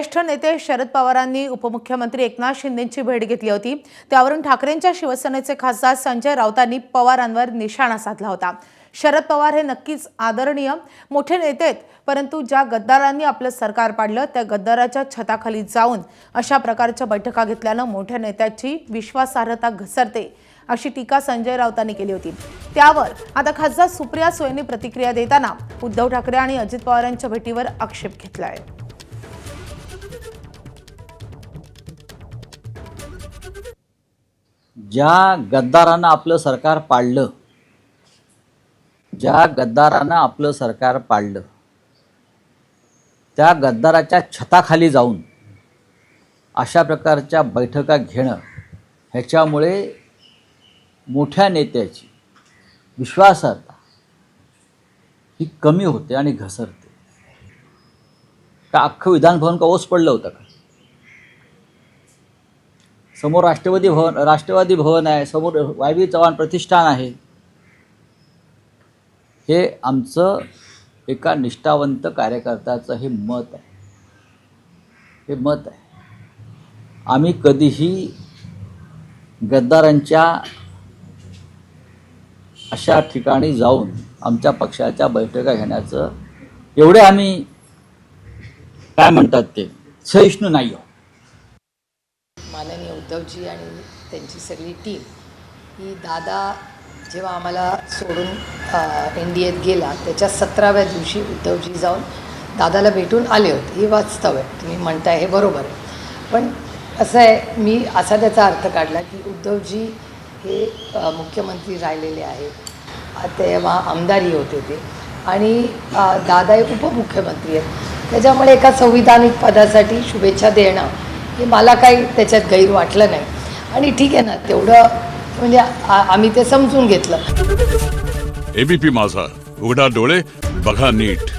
ज्येष्ठ नेते शरद पवारांनी उपमुख्यमंत्री एकनाथ शिंदेंची भेट घेतली होती। त्यावरून ठाकरेंच्या शिवसेनेचे खासदार संजय राऊतांनी पवारांवर निशाणा साधला होता। शरद पवार हे नक्कीच आदरणीय मोठे नेते आहेत, परंतु ज्या गद्दारांनी आपलं सरकार पाडलं त्या गद्दाराच्या छताखाली जाऊन अशा प्रकारच्या बैठका घेतल्यानं मोठ्या नेत्याची विश्वासार्हता घसरते, अशी टीका संजय राऊतांनी केली होती। त्यावर आता खासदार सुप्रिया सुळेंनी प्रतिक्रिया देताना उद्धव ठाकरे आणि अजित पवार यांच्या भेटीवर आक्षेप घेतलाय। ज्या गद्दारानं आपलं सरकार पाडलं, त्या गद्दाराच्या छताखाली जाऊन अशा प्रकारच्या बैठका घेणं, ह्याच्यामुळे मोठ्या नेत्याची विश्वासार्हता ही कमी होते आणि घसरते। का अख्खं विधान भवन का ओस पडलं होतं का? समोर राष्ट्रवादी भवन आहे, समोर वाय.बी. चव्हाण प्रतिष्ठान आहे। हे आमचं एका निष्ठावंत कार्यकर्त्याचं हे मत आहे। आम्ही कधीही गद्दारांच्या अशा ठिकाणी जाऊन आमच्या पक्षाच्या बैठका घेण्याचं एवढे आम्ही काय म्हणतात ते सहिष्णू नाही आहोत। माननीय उद्धवजी आणि त्यांची सगळी टीम ही दादा जेव्हा आम्हाला सोडून NDAत गेला त्याच्या 17व्या दिवशी उद्धवजी जाऊन दादाला भेटून आले होते। हे वास्तव आहे, तुम्ही म्हणताय हे बरोबर आहे। पण असं आहे, मी असा त्याचा अर्थ काढला की उद्धवजी हे मुख्यमंत्री राहिलेले आहेत, तेव्हा आमदारही होते ते, आणि दादा हे उपमुख्यमंत्री आहेत। त्याच्यामुळे एका संविधानिक पदासाठी शुभेच्छा देणं हे मला काही त्याच्यात गैर वाटलं नाही, आणि ठीक आहे ना, तेवढं म्हणजे आम्ही ते समजून घेतलं। ABP माझा, उघडा डोळे बघा नीट।